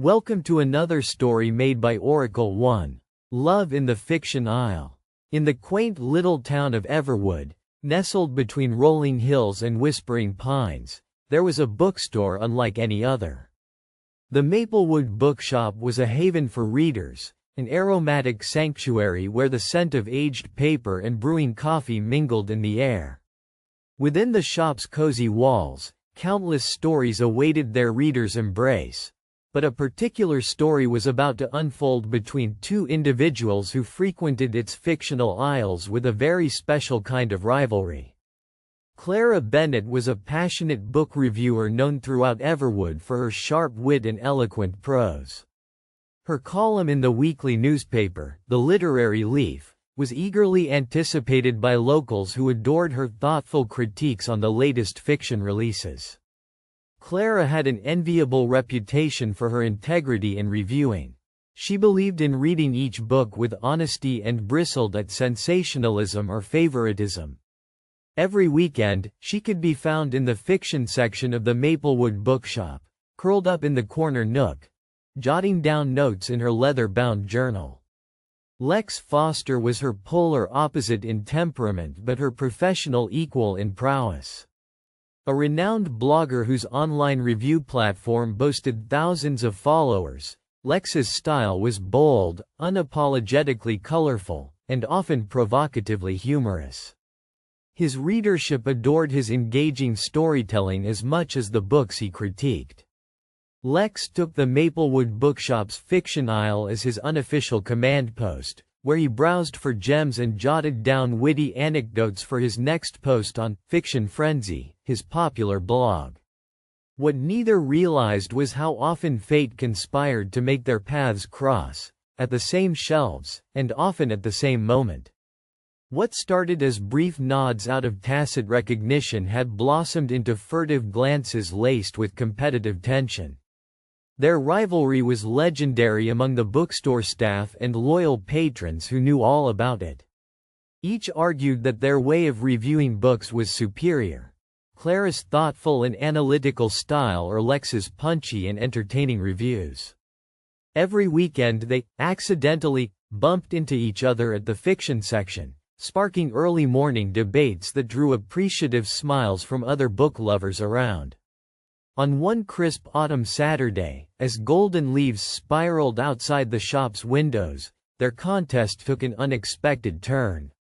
Welcome to another story made by Oracle 1. Love in the Fiction Isle. In the quaint little town of Everwood, nestled between rolling hills and whispering pines, there was a bookstore unlike any other. The Maplewood Bookshop was a haven for readers, an aromatic sanctuary where the scent of aged paper and brewing coffee mingled in the air. Within the shop's cozy walls, countless stories awaited their readers' embrace. But a particular story was about to unfold between two individuals who frequented its fictional aisles with a very special kind of rivalry. Clara Bennett was a passionate book reviewer known throughout Everwood for her sharp wit and eloquent prose. Her column in the weekly newspaper, The Literary Leaf, was eagerly anticipated by locals who adored her thoughtful critiques on the latest fiction releases. Clara had an enviable reputation for her integrity in reviewing. She believed in reading each book with honesty and bristled at sensationalism or favoritism. Every weekend, she could be found in the fiction section of the Maplewood Bookshop, curled up in the corner nook, jotting down notes in her leather-bound journal. Lex Foster was her polar opposite in temperament but her professional equal in prowess. A renowned blogger whose online review platform boasted thousands of followers, Lex's style was bold, unapologetically colorful, and often provocatively humorous. His readership adored his engaging storytelling as much as the books he critiqued. Lex took the Maplewood Bookshop's fiction aisle as his unofficial command post, where he browsed for gems and jotted down witty anecdotes for his next post on Fiction Frenzy, his popular blog. What neither realized was how often fate conspired to make their paths cross, at the same shelves, and often at the same moment. What started as brief nods out of tacit recognition had blossomed into furtive glances laced with competitive tension. Their rivalry was legendary among the bookstore staff and loyal patrons who knew all about it. Each argued that their way of reviewing books was superior: Clara's thoughtful and analytical style or Lex's punchy and entertaining reviews. Every weekend they, accidentally, bumped into each other at the fiction section, sparking early morning debates that drew appreciative smiles from other book lovers around. On one crisp autumn Saturday, as golden leaves spiraled outside the shop's windows, their contest took an unexpected turn.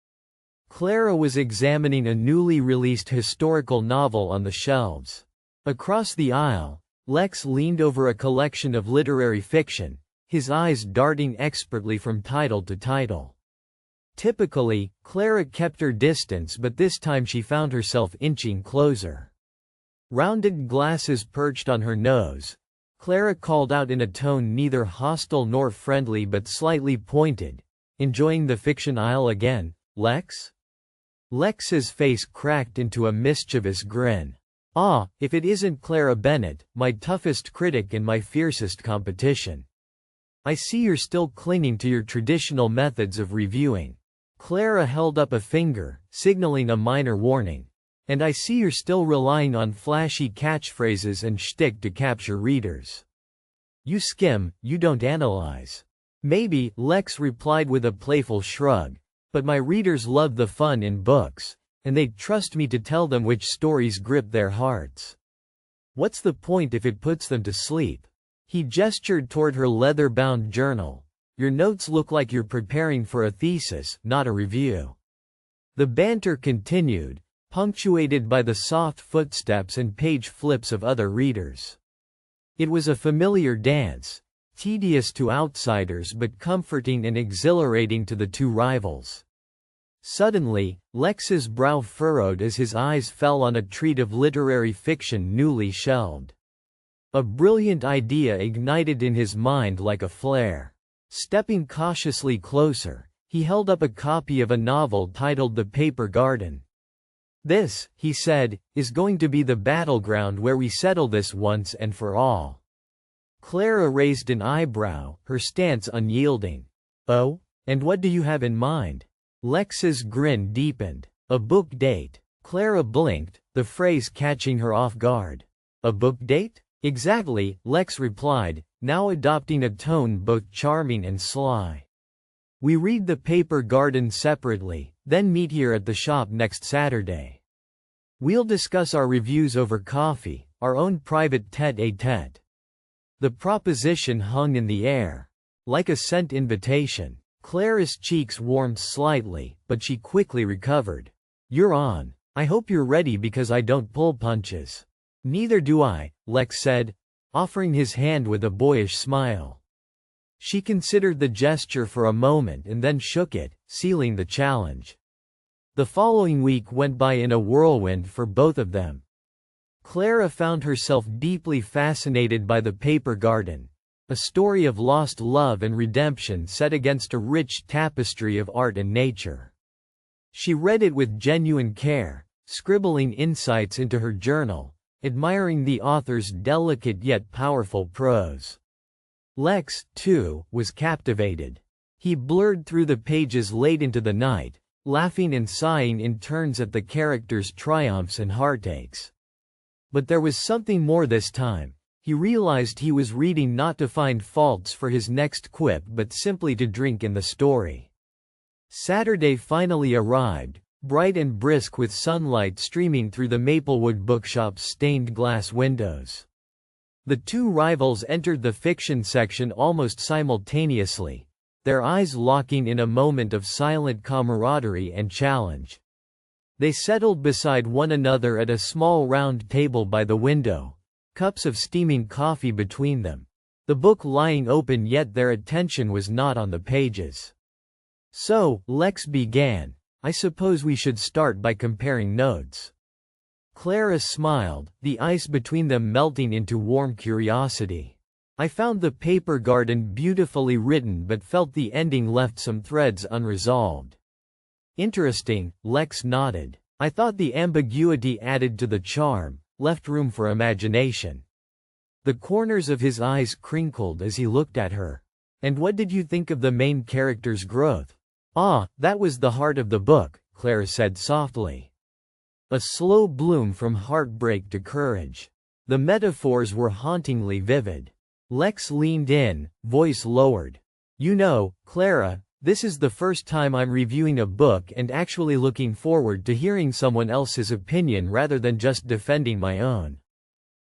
Clara was examining a newly released historical novel on the shelves. Across the aisle, Lex leaned over a collection of literary fiction, his eyes darting expertly from title to title. Typically, Clara kept her distance, but this time she found herself inching closer. Rounded glasses perched on her nose, Clara called out in a tone neither hostile nor friendly but slightly pointed, "Enjoying the fiction aisle again, Lex?" Lex's face cracked into a mischievous grin. "Ah, if it isn't Clara Bennett, my toughest critic and my fiercest competition. I see you're still clinging to your traditional methods of reviewing." Clara held up a finger, signaling a minor warning. "And I see you're still relying on flashy catchphrases and shtick to capture readers. You skim, you don't analyze." "Maybe," Lex replied with a playful shrug, "but my readers love the fun in books, and they'd trust me to tell them which stories grip their hearts. What's the point if it puts them to sleep?" He gestured toward her leather-bound journal. "Your notes look like you're preparing for a thesis, not a review." The banter continued, punctuated by the soft footsteps and page flips of other readers. It was a familiar dance, tedious to outsiders but comforting and exhilarating to the two rivals. Suddenly, Lex's brow furrowed as his eyes fell on a treat of literary fiction newly shelved. A brilliant idea ignited in his mind like a flare. Stepping cautiously closer, he held up a copy of a novel titled The Paper Garden. "This," he said, "is going to be the battleground where we settle this once and for all." Clara raised an eyebrow, her stance unyielding. "Oh? And what do you have in mind?" Lex's grin deepened. "A book date." Clara blinked, the phrase catching her off guard. "A book date?" "Exactly," Lex replied, now adopting a tone both charming and sly. We read The Paper Garden separately, then meet here at the shop next Saturday. We'll discuss our reviews over coffee, our own private tête-à-tête. The proposition hung in the air, like a sent invitation. Clara's cheeks warmed slightly, but she quickly recovered. You're on. I hope you're ready because I don't pull punches. Neither do I, Lex said, offering his hand with a boyish smile. She considered the gesture for a moment and then shook it, sealing the challenge. The following week went by in a whirlwind for both of them. Clara found herself deeply fascinated by The Paper Garden, a story of lost love and redemption set against a rich tapestry of art and nature. She read it with genuine care, scribbling insights into her journal, admiring the author's delicate yet powerful prose. Lex, too, was captivated. He blurred through the pages late into the night, laughing and sighing in turns at the characters' triumphs and heartaches. But there was something more this time. He realized he was reading not to find faults for his next quip but simply to drink in the story. Saturday finally arrived, bright and brisk with sunlight streaming through the Maplewood bookshop's stained glass windows. The two rivals entered the fiction section almost simultaneously, their eyes locking in a moment of silent camaraderie and challenge. They settled beside one another at a small round table by the window, cups of steaming coffee between them, the book lying open, yet their attention was not on the pages. So, Lex began, I suppose we should start by comparing notes. Clara smiled, the ice between them melting into warm curiosity. I found The Paper Garden beautifully written but felt the ending left some threads unresolved. Interesting, Lex nodded. I thought the ambiguity added to the charm, left room for imagination. The corners of his eyes crinkled as he looked at her. And what did you think of the main character's growth? Ah, that was the heart of the book, Clara said softly. A slow bloom from heartbreak to courage. The metaphors were hauntingly vivid. Lex leaned in, voice lowered. You know, Clara, this is the first time I'm reviewing a book and actually looking forward to hearing someone else's opinion rather than just defending my own.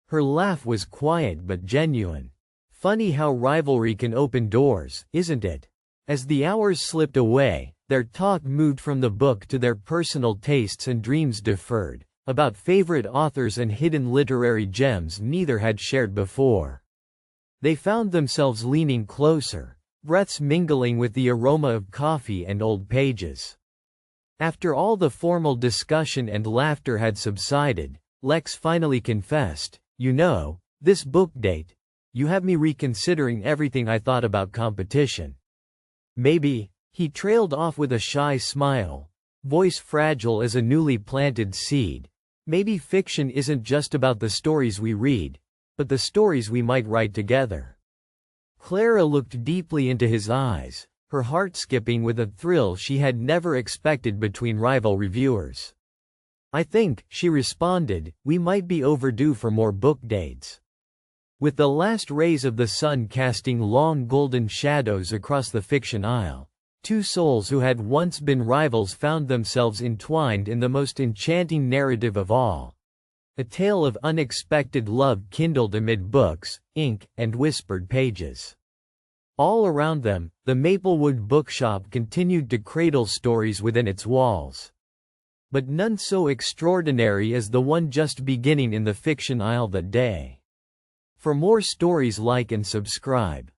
Her laugh was quiet but genuine. Funny how rivalry can open doors, isn't it? As the hours slipped away, their talk moved from the book to their personal tastes and dreams deferred, about favorite authors and hidden literary gems neither had shared before. They found themselves leaning closer, breaths mingling with the aroma of coffee and old pages. After all the formal discussion and laughter had subsided, Lex finally confessed, you know, this book date, you have me reconsidering everything I thought about competition. Maybe, he trailed off with a shy smile, voice fragile as a newly planted seed, maybe fiction isn't just about the stories we read, but the stories we might write together. Clara looked deeply into his eyes, her heart skipping with a thrill she had never expected between rival reviewers. I think, she responded, we might be overdue for more book dates. With the last rays of the sun casting long golden shadows across the fiction aisle, two souls who had once been rivals found themselves entwined in the most enchanting narrative of all. A tale of unexpected love kindled amid books, ink, and whispered pages. All around them, the Maplewood bookshop continued to cradle stories within its walls. But none so extraordinary as the one just beginning in the fiction aisle that day. For more stories, like and subscribe.